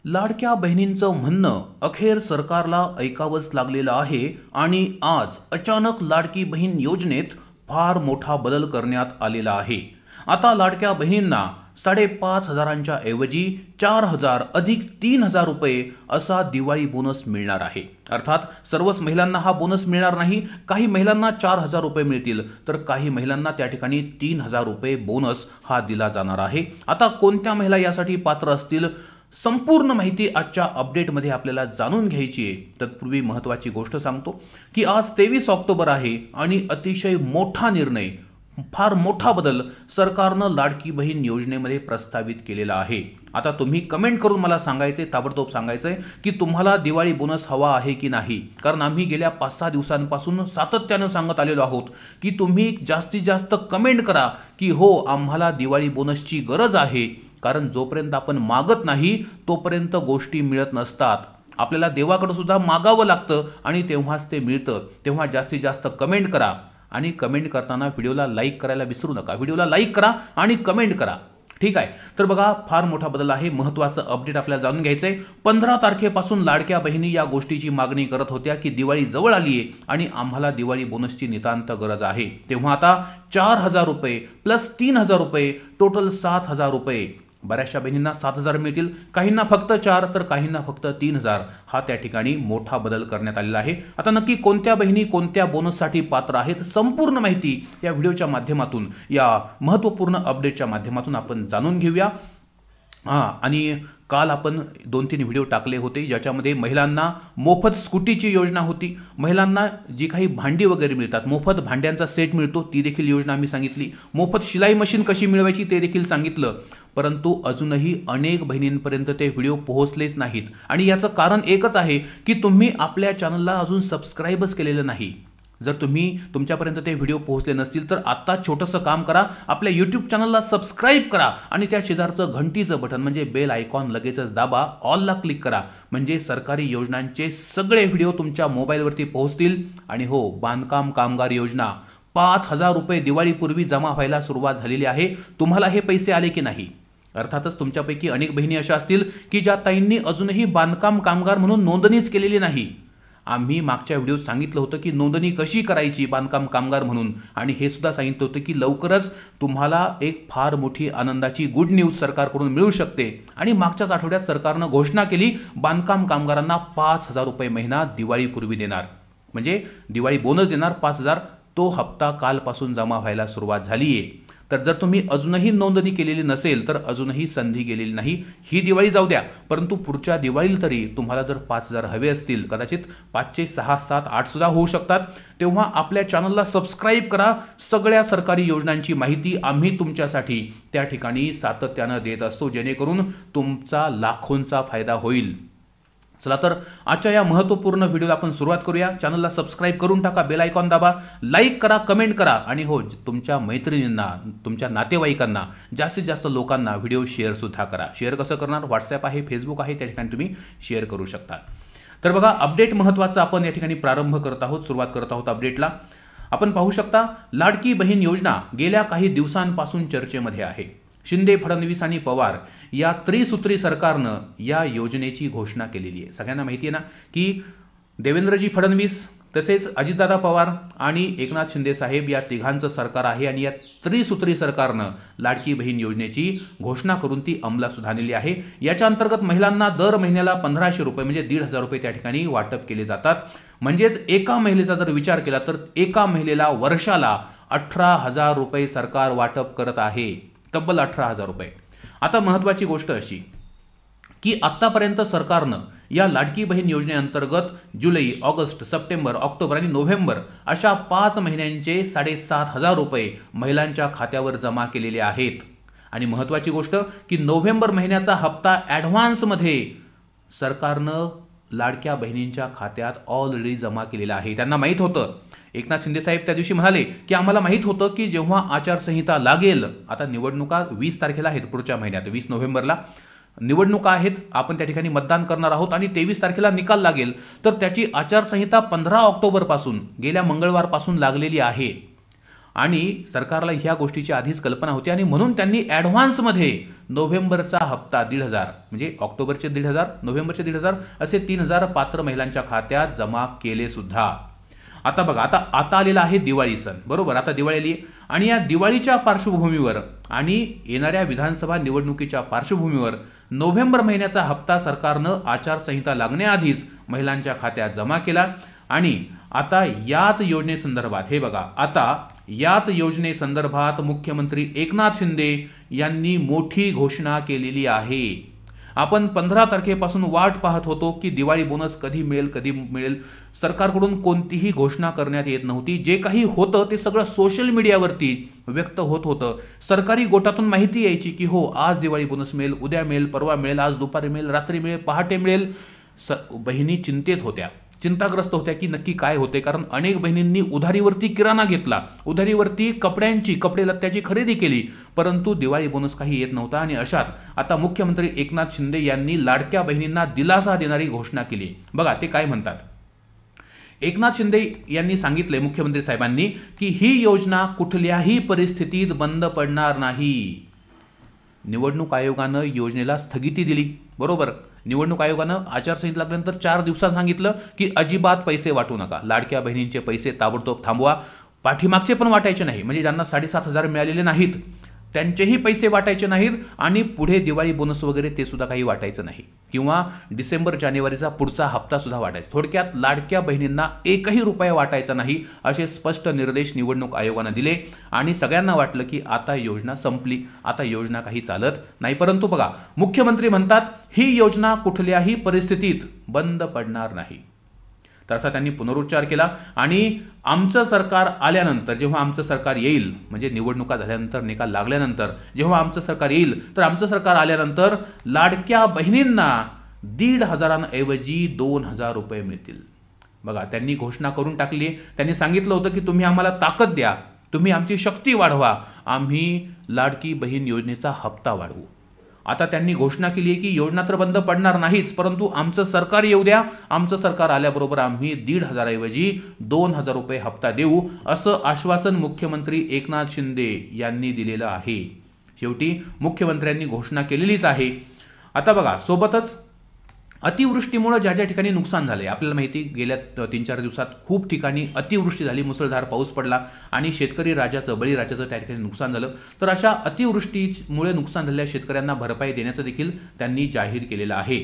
लाडक्या बहिणींचं म्हणणं अखेर सरकारला ऐकावंच लागलेलं आहे आणि आज अचानक लाडकी बहीण योजनेत फार मोठा बदल करण्यात आलेला आहे। आता लाडक्या बहिणींना 5,500च्या ऐवजी 4,000 अधिक 3,000 रुपये असा दिवाळी बोनस मिळणार आहे। अर्थात सर्वच महिलांना हा बोनस मिळणार नाही, काही महिलांना 4,000 रुपये मिळतील तर काही महिलांना त्या ठिकाणी 3,000 रुपये बोनस हा दिला जाणार आहे। आता कोणत्या महिला यासाठी पात्र असतील, संपूर्ण माहिती आजच्या अपडेटमध्ये आपल्याला जाणून घ्यायची आहे। तत्पूर्वी महत्त्वाची गोष्ट सांगतो की आज 23 ऑक्टोबर आहे आणि अतिशय मोठा निर्णय, फार मोठा बदल सरकारनं लाडकी बहीण योजनेमध्ये प्रस्तावित केलेला आहे। आता तुम्ही कमेंट करून मला सांगायचे, ताबडतोब सांगायचंय की तुम्हाला दिवाळी बोनस हवा आहे की नाही, कारण आम्ही गेल्या 5-6 दिवसांपासून सातत्यानं सांगत आलेलो आहोत की तुम्ही जास्तीत जास्त कमेंट करा की हो आम्हाला दिवाळी बोनसची गरज आहे, कारण जोपर्यंत आपण मागत नाही तोपर्यंत गोष्टी मिळत नसतात। आपल्याला देवाकडे सुद्धा मागावं लागतं आणि तेव्हाच ते मिळतं। तेव्हा जास्तीत जास्त कमेंट करा आणि कमेंट करताना व्हिडिओला लाईक करायला विसरू नका। व्हिडिओला लाईक करा आणि कमेंट करा, ठीक आहे। तर बघा, फार मोठा बदल आहे, महत्त्वाचं अपडेट आपल्याला जाणून घ्यायचंय। 15 तारखेपासून लाडक्या बहिणी या गोष्टीची मागणी करत होत्या की दिवाळी जवळ आली आहे आणि आम्हाला दिवाळी बोनसची नितांत गरज आहे। तेव्हा आता 4,000 रुपये प्लस 3,000 रुपये, टोटल 7,000 रुपये। बऱ्याचशा बहिणींना 7,000 मिळतील, काहींना फक्त 4 तर काहींना फक्त 3,000 हा त्या ठिकाणी मोठा बदल करण्यात आलेला आहे। आता नक्की कोणत्या बहिणी कोणत्या बोनससाठी पात्र आहेत, संपूर्ण माहिती या व्हिडिओच्या माध्यमातून, या महत्त्वपूर्ण अपडेटच्या माध्यमातून आपण जाणून घेऊया। आणि काल आपण 2-3 व्हिडिओ टाकले होते ज्याच्यामध्ये महिलांना मोफत स्कूटीची योजना होती, महिलांना जी काही भांडी वगैरे मिळतात, मोफत भांड्यांचा सेट मिळतो ती देखील योजना आम्ही सांगितली, मोफत शिलाई मशीन कशी मिळवायची ते देखील सांगितलं। परंतु अजूनही अनेक बहिणींपर्यंत ते व्हिडिओ पोहोचलेच नाहीत आणि याचं कारण एकच आहे की तुम्ही आपल्या चॅनलला अजून सबस्क्राईबच केलेलं नाही। जर तुमच्यापर्यंत ते व्हिडिओ पोहोचले नसतील तर आता छोटंसं काम करा, आपल्या यूट्यूब चॅनलला सबस्क्राईब करा आणि त्या शेजारचं घंटीचं बटन म्हणजे बेल आयकॉन लगेचच दाबा, ऑलला क्लिक करा, म्हणजे सरकारी योजनांचे सगळे व्हिडिओ तुमच्या मोबाईलवरती पोहोचतील। आणि हो, बांधकाम कामगार योजना 5,000 रुपये दिवाळीपूर्वी जमा व्हायला सुरुवात झालेली आहे। तुम्हाला हे पैसे आले की नाही? अर्थातच तुमच्यापैकी अनेक बहिणी अशा असतील की ज्या ताईंनी अजूनही बांधकाम कामगार म्हणून नोंदणीच केलेली नाही। आम्ही मागच्या व्हिडिओत सांगितलं होतं की नोंदणी कशी करायची बांधकाम कामगार म्हणून, आणि हे सुद्धा सांगितलं होतं की लवकरच तुम्हाला एक फार मोठी आनंदाची गुड न्यूज सरकारकडून मिळू शकते। आणि मागच्याच आठवड्यात सरकारनं घोषणा केली, बांधकाम कामगारांना 5,000 रुपये महिना दिवाळीपूर्वी देणार, म्हणजे दिवाळी बोनस देणार 5,000। तो हप्ता कालपासून जमा व्हायला सुरुवात झाली आहे। तर जर तुम्ही अजूनही नोंदणी केलेली नसेल तर अजूनही संधी गेलेली नाही। ही दिवाळी जाऊ द्या, परंतु पुढच्या दिवाळीला तरी तुम्हाला जर 5,000 हवे असतील, कदाचित 5चे 6, 7, 8 सुद्धा होऊ शकतात, तेव्हा आपल्या चॅनलला सबस्क्राईब करा। सगळ्या सरकारी योजनांची माहिती आम्ही तुमच्यासाठी त्या ठिकाणी सातत्यानं देत असतो, जेणेकरून तुमचा लाखोंचा फायदा होईल। चला तर आजच्या या महत्त्वपूर्ण व्हिडिओला आपण सुरुवात करूया। चॅनलला सबस्क्राईब करून टाका, बेल आयकॉन दाबा, लाईक करा, कमेंट करा आणि हो, तुमच्या मैत्रिणींना, तुमच्या नातेवाईकांना, जास्तीत जास्त लोकांना व्हिडिओ शेअर सुद्धा करा। शेअर कसं करणार? व्हॉट्सॲप आहे, फेसबुक आहे, त्या ठिकाणी तुम्ही शेअर करू शकता। तर बघा, अपडेट महत्त्वाचा आपण या ठिकाणी प्रारंभ करत आहोत, सुरुवात करत आहोत अपडेटला। आपण पाहू शकता, लाडकी बहीण योजना गेल्या काही दिवसांपासून चर्चेमध्ये आहे। शिंदे, फडणवीस आणि पवार या त्रिसूत्री सरकारनं या योजनेची घोषणा केलेली आहे। सगळ्यांना माहिती आहे ना की देवेंद्रजी फडणवीस, तसेच अजितदादा पवार आणि एकनाथ शिंदे साहेब या तिघांचं सरकार आहे आणि या त्रिसूत्री सरकारनं लाडकी बहीण योजनेची घोषणा करून ती अंमलात सुद्धा आणलेली आहे। याच्या अंतर्गत महिलांना दर महिन्याला 1,500 रुपये म्हणजे 1,500 रुपये त्या ठिकाणी वाटप केले जातात। म्हणजेच एका महिलेचा जर विचार केला तर एका महिलेला वर्षाला 18,000 रुपये सरकार वाटप करत आहे, तब्बल 18,000 रुपये। आता महत्त्वाची गोष्ट अशी की आत्तापर्यंत सरकारनं या लाडकी बहीण योजनेअंतर्गत जुलै, ऑगस्ट, सप्टेंबर, ऑक्टोबर आणि नोव्हेंबर अशा 5 महिन्यांचे 7,500 रुपये महिलांच्या खात्यावर जमा केलेले आहेत। आणि महत्त्वाची गोष्ट की नोव्हेंबर महिन्याचा हप्ता ॲडव्हान्समध्ये सरकारनं लाडक्या बहिणींच्या खात्यात ऑलरेडी जमा केलेला आहे। त्यांना माहीत होतं, एकनाथ शिंदे साहेब त्या दिवशी म्हणाले की आम्हाला माहीत होतं की जेव्हा आचारसंहिता लागेल, आता निवडणुका 20 तारखेला आहेत, पुढच्या महिन्यात 20 नोव्हेंबरला निवडणुका आहेत, आपण त्या ठिकाणी मतदान करणार आहोत आणि 23 तारखेला निकाल लागेल, तर त्याची आचारसंहिता 15 ऑक्टोबरपासून, गेल्या मंगळवारपासून लागलेली आहे। आणि सरकारला ह्या गोष्टीची आधीच कल्पना होती आणि म्हणून त्यांनी ॲडव्हान्समध्ये नोव्हेंबरचा हप्ता 1,500 म्हणजे ऑक्टोबरचे 1,500, नोव्हेंबरचे 1,500 असे 3,000 पात्र महिलांच्या खात्यात जमा केले सुद्धा। आता बघा, आता आलेला आहे दिवाळी सण, बरोबर। आता दिवाळी आली आणि या दिवाळीच्या पार्श्वभूमीवर आणि येणाऱ्या विधानसभा निवडणुकीच्या पार्श्वभूमीवर नोव्हेंबर महिन्याचा हप्ता सरकारनं आचारसंहिता लागण्याआधीच महिलांच्या खात्यात जमा केला आणि आता याच योजनेसंदर्भात हे बघा, आता याच योजनेसंदर्भात मुख्यमंत्री एकनाथ शिंदे यांनी मोठी घोषणा केलेली आहे। आपण 15 तारखेपासून वाट पाहत होतो की दिवाळी बोनस कधी मिळेल। सरकारकडून कोणतीही घोषणा करण्यात येत नव्हती। जे काही होतं ते सगळं सोशल मीडियावरती व्यक्त होत होतं। सरकारी गोटातून माहिती यायची की हो आज दिवाळी बोनस मिळेल, उद्या मिळेल, परवा मिळेल, आज दुपारी मिळेल, रात्री मिळेल, पहाटे मिळेल। बहिणी चिंतेत होत्या, चिंताग्रस्त होत्या की नक्की काय होते, कारण अनेक बहिणींनी उधारीवरती किराणा घेतला, उधारीवरती कपडे लत्त्याची खरेदी केली, परंतु दिवाळी बोनस काही येत नव्हता। आणि अशात आता मुख्यमंत्री एकनाथ शिंदे यांनी लाडक्या बहिणींना दिलासा देणारी घोषणा केली। बघा ते काय म्हणतात। एकनाथ शिंदे यांनी सांगितले, मुख्यमंत्री साहेबांनी, की ही योजना कुठल्याही परिस्थितीत बंद पडणार नाही। निवडणूक आयोगानं योजनेला स्थगिती दिली, बरोबर। निवडणूक आयोगानं आचारसंहिता लागल्यानंतर 4 दिवसात सांगितलं की अजिबात पैसे वाटू नका, लाडक्या बहिणींचे पैसे ताबडतोब थांबवा, पाठीमागचे पण वाटायचे नाही, म्हणजे ज्यांना 7,500 मिळालेले नाहीत त्यांचेही पैसे वाटायचे नाहीत आणि पुढे दिवाळी बोनस वगैरे ते सुद्धा काही वाटायचं नाही, किंवा डिसेंबर जानेवारीचा पुढचा हप्ता सुद्धा वाटायचा। थोडक्यात लाडक्या बहिणींना एकही रुपया वाटायचा नाही असे स्पष्ट निर्देश निवडणूक आयोगानं दिले आणि सगळ्यांना वाटलं की आता योजना संपली, आता योजना काही चालत नाही। परंतु बघा, मुख्यमंत्री म्हणतात ही योजना कुठल्याही परिस्थितीत बंद पडणार नाही। तर असा त्यांनी पुनरुच्चार केला आणि आमचं सरकार आल्यानंतर, जेव्हा आमचं सरकार येईल, म्हणजे निवडणुका झाल्यानंतर, निकाल लागल्यानंतर जेव्हा आमचं सरकार येईल, तर आमचं सरकार आल्यानंतर लाडक्या बहिणींना 1,500 ऐवजी 2,000 रुपये मिळतील। बघा त्यांनी घोषणा करून टाकली। त्यांनी सांगितलं होतं की तुम्ही आम्हाला ताकद द्या, तुम्ही आमची शक्ती वाढवा, आम्ही लाडकी बहीण योजनेचा हप्ता वाढवू। आता त्यांनी घोषणा केली आहे की योजना तर बंद पडणार नाहीच, परंतु आमचं सरकार येऊ द्या, आमचं सरकार आल्याबरोबर आम्ही 1,500 ऐवजी 2,000 रुपये हप्ता देऊ, असं आश्वासन मुख्यमंत्री एकनाथ शिंदे यांनी दिलेलं आहे। शेवटी मुख्यमंत्र्यांनी घोषणा केलेलीच आहे। आता बघा, सोबतच अतिवृष्टीमुळे ज्या ज्या ठिकाणी नुकसान झाले, आपल्याला माहिती, गेल्या 3-4 दिवसात खूप ठिकाणी अतिवृष्टी झाली, मुसळधार पाऊस पडला आणि शेतकरी राजाचं, बळीराजाचं त्या ठिकाणी नुकसान झालं। तर अशा अतिवृष्टीमुळे नुकसान झालेल्या शेतकऱ्यांना भरपाई देण्याचं देखील त्यांनी जाहीर केलेलं आहे।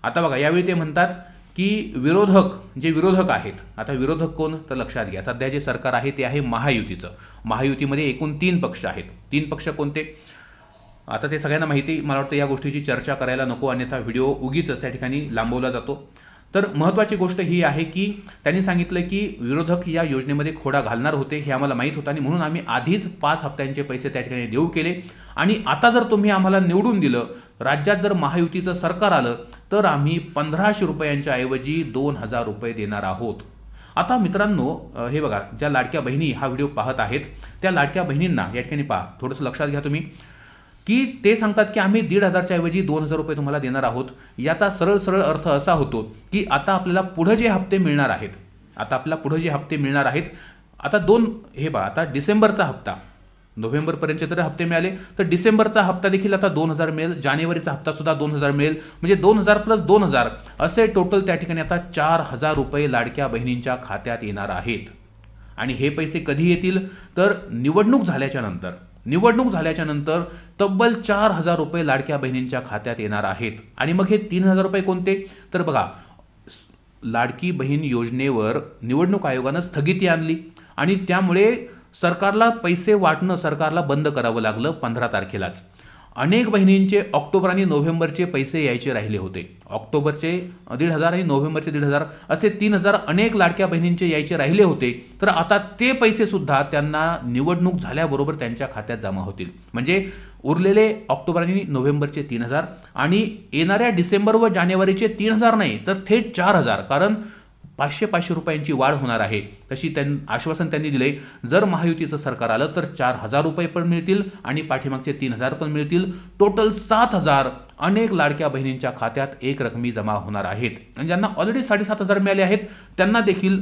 आता बघा, यावेळी ते म्हणतात की विरोधक आहेत, आता विरोधक कोण, तर लक्षात घ्या, सध्या जे सरकार आहे ते आहे महायुतीचं। महायुतीमध्ये एकूण 3 पक्ष आहेत। 3 पक्ष कोणते, आता ते सगळ्यांना माहिती, मला वाटतं या गोष्टीची चर्चा करायला नको, अन्यथा व्हिडिओ उगीच त्या ठिकाणी लांबवला जातो। तर महत्त्वाची गोष्ट ही आहे की त्यांनी सांगितलं की विरोधक या योजनेमध्ये खोडा घालणार होते, हे आम्हाला माहीत होतं आणि म्हणून आम्ही आधीच 5 हप्त्यांचे पैसे त्या ठिकाणी देऊ केले आणि आता जर तुम्ही आम्हाला निवडून दिलं, राज्यात जर महायुतीचं सरकार आलं, तर आम्ही 1,500 रुपयांच्या ऐवजी 2,000 रुपये देणार आहोत। आता मित्रांनो, हे बघा, ज्या लाडक्या बहिणी हा व्हिडिओ पाहत आहेत त्या लाडक्या बहिणींना या ठिकाणी पहा, थोडंसं लक्षात घ्या तुम्ही, की ते सांगतात की आम्ही 1,500च्या ऐवजी 2,000 रुपये तुम्हाला देणार आहोत। याचा सरळ अर्थ असा होतो की आता आपल्याला पुढे जे हप्ते मिळणार आहेत, आता हे पहा, आता डिसेंबरचा हप्ता, नोव्हेंबरपर्यंतचे तर हप्ते मिळाले, तर डिसेंबरचा हप्ता देखील आता 2,000 मिळेल, जानेवारीचा हप्ता सुद्धा 2,000 मिळेल, म्हणजे 2,000 + 2,000 असे टोटल त्या ठिकाणी आता 4,000 रुपये लाडक्या बहिणींच्या खात्यात येणार आहेत। आणि हे पैसे कधी येतील, तर निवडणूक झाल्याच्या नंतर तब्बल 4,000 रुपये लाडक्या बहिणींच्या खात्यात येणार आहेत। आणि मग हे 3,000 रुपये कोणते, तर बघा, लाडकी बहीण योजनेवर निवडणूक आयोगानं स्थगिती आणली आणि त्यामुळे सरकारला पैसे वाटणं सरकारला बंद करावं लागलं 15 तारखेलाच। अनेक बहिणींचे ऑक्टोबर आणि नोव्हेंबरचे पैसे यायचे राहिले होते, ऑक्टोबरचे 1,500 आणि नोव्हेंबरचे 1,500 असे 3,000 अनेक लाडक्या बहिणींचे यायचे राहिले होते। तर आता ते पैसे सुद्धा त्यांना निवडणूक झाल्याबरोबर त्यांच्या खात्यात जमा होतील, म्हणजे उरलेले ऑक्टोबर आणि नोव्हेंबरचे 3,000 आणि येणाऱ्या डिसेंबर व जानेवारीचे 3,000 नाही तर थेट 4,000, कारण 500 रुपयांची वाढ होणार आहे। तशी आश्वासन त्यांनी दिले, जर महायुतीचं सरकार आलं तर 4,000 रुपये पण मिळतील आणि पाठीमागचे 3,000 पण मिळतील, टोटल 7,000 अनेक लाडक्या बहिणींच्या खात्यात एक रकमी जमा होणार आहेत। आणि ज्यांना ऑलरेडी 7,500 मिळाले आहेत त्यांना देखील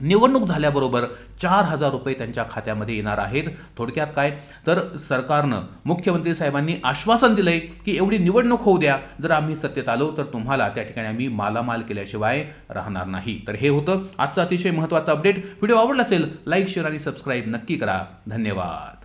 निवडणूक झाल्याबरोबर 4,000 रुपये त्यांच्या खात्यामध्ये येणार आहेत. थोडक्यात काय तर सरकारनं मुख्यमंत्री साहेबांनी आश्वासन दिलंय की एवढी निवडणूक होऊ द्या, जर आम्ही सत्तेत आलो तर तुम्हाला त्या ठिकाणी आम्ही मालामाल केल्याशिवाय राहणार नाही. तर हे होतं आजचं अतिशय महत्त्वाचं अपडेट. व्हिडिओ आवडला असेल लाईक शेअर आणि सबस्क्राईब नक्की करा. धन्यवाद.